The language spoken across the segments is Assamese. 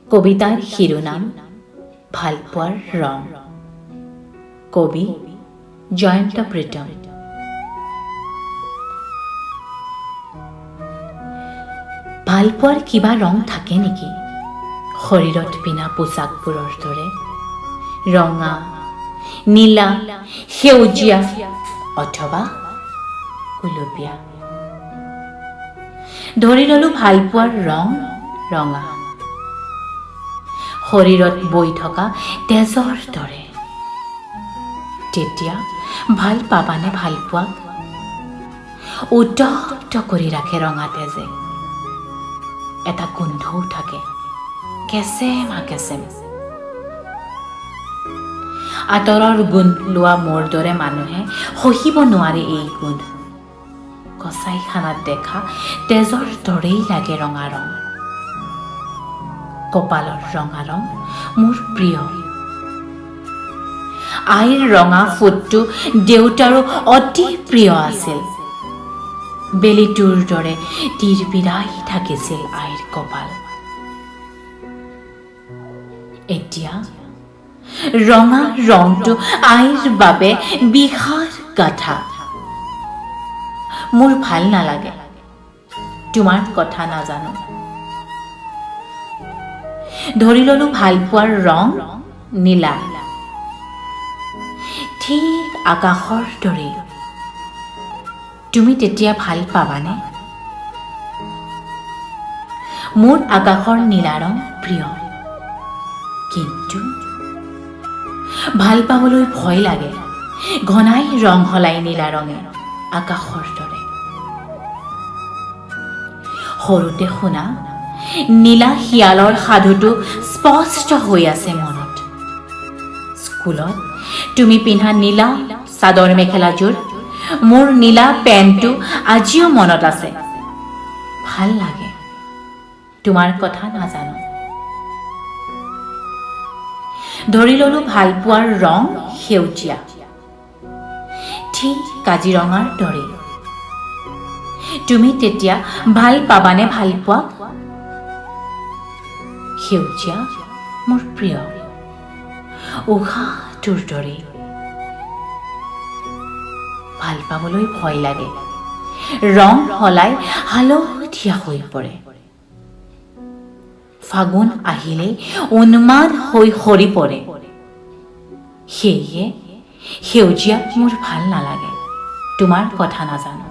কবিতাৰ শিৰোনাম ভালপোৱাৰ ৰং। কবি জয়ন্ত প্ৰীতম। ভালপোৱাৰ কিবা ৰং থাকে নেকি শৰীৰত পিন্ধা পোচাকবোৰৰ দৰে? ৰঙা, নীলা, সেউজীয়া অথবা গুলপীয়া। ধৰি ললো ভালপোৱাৰ ৰং ৰঙা, শৰীৰত বৈ থকা তেজৰ দৰে। তেতিয়া ভাল পাবানে ভালপোৱাক? উত্তপ্ত কৰি ৰাখে ৰঙা তেজে। এটা গোন্ধও থাকে কেঁচেমা কেঁচেম। আঁতৰৰ গোন্ধ লোৱা মোৰ দৰে মানুহে সহিব নোৱাৰে এই গোন্ধ। কচাইখানাত দেখা তেজৰ দৰেই লাগে ৰঙা ৰং। কপালৰ ৰঙা ৰং মোৰ প্ৰিয়। আইৰ ৰঙা ফুটটো দেউতাৰো অতি প্ৰিয় আছিল। বেলিটোৰ দৰে তিৰবিৰাই থাকিছিল আইৰ কপাল। এতিয়া ৰঙা ৰংটো আইৰ বাবে বিষাদ গাথা। মোৰ ভাল নালাগে, তোমাৰ কথা নাজানো। ধৰি ললো ভালপোৱাৰ ৰং নীলা, ঠিক আকাশৰ দৰে। তুমি তেতিয়া ভাল পাবানে? মোৰ আকাশৰ নীলা ৰং প্ৰিয়, কিন্তু ভাল পাবলৈ ভয় লাগে। ঘনাই ৰং সলাই নীলা ৰঙে আকাশৰ দৰে। সৰুতে শুনা নীলা শিয়ালৰ সাধুটো স্পষ্ট হৈ আছে মনত। স্কুলত তুমি পিন্ধা নীলা চাদৰ মেখেলাযোৰ, মোৰ নীলা পেণ্টটো আজিও মনত আছে। ভাল লাগে, তোমাৰ কথা নাজানো। ধৰি ললো ভালপোৱাৰ ৰং সেউজীয়া, ঠিক কাজিৰঙাৰ দৰে। তুমি তেতিয়া ভাল পাবানে ভালপোৱাক? সেউজীয়া মোৰ প্ৰিয়, উশাহটোৰ দৰে। ভাল পাবলৈ ভয় লাগে, ৰং সলাই হালধীয়া হৈ পৰে। ফাগুন আহিলেই উন্মাদ হৈ সৰি পৰে। সেয়ে সেউজীয়া মোৰ ভাল নালাগে, তোমাৰ কথা নাজানো।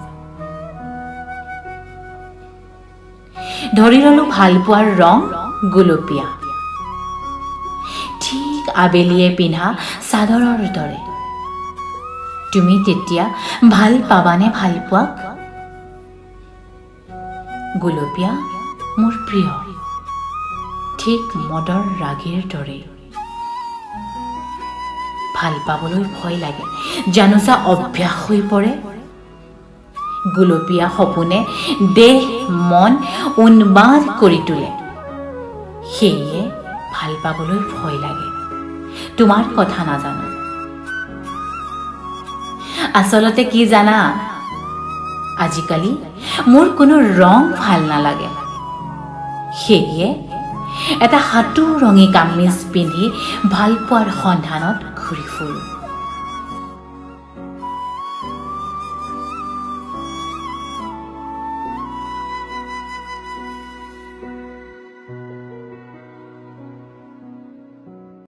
ধৰি ললো ভালপোৱাৰ ৰং গুলপীয়া, ঠিক আবেলিয়ে পিন্ধা চাদৰৰ দৰে। তুমি তেতিয়া ভাল পাবানে ভালপোৱাক? গুলপীয়া মোৰ প্ৰিয়, ঠিক মদৰ ৰাগীৰ দৰে। ভাল পাবলৈ ভয় লাগে, জানোচা অভ্যাস হৈ পৰে। গুলপীয়া সপোনে দেহ মন উন্মাদ কৰি তোলে। সেয়ে ভাল পাবলৈ ভয় লাগে, তোমাৰ কথা নাজানো। আচলতে কি জানা, আজিকালি মোৰ কোনো ৰং ভাল নালাগে। সেয়ে এটা সাতোৰঙী কামিজ পিন্ধি ভালপোৱাৰ সন্ধানত ঘূৰি ফুৰো।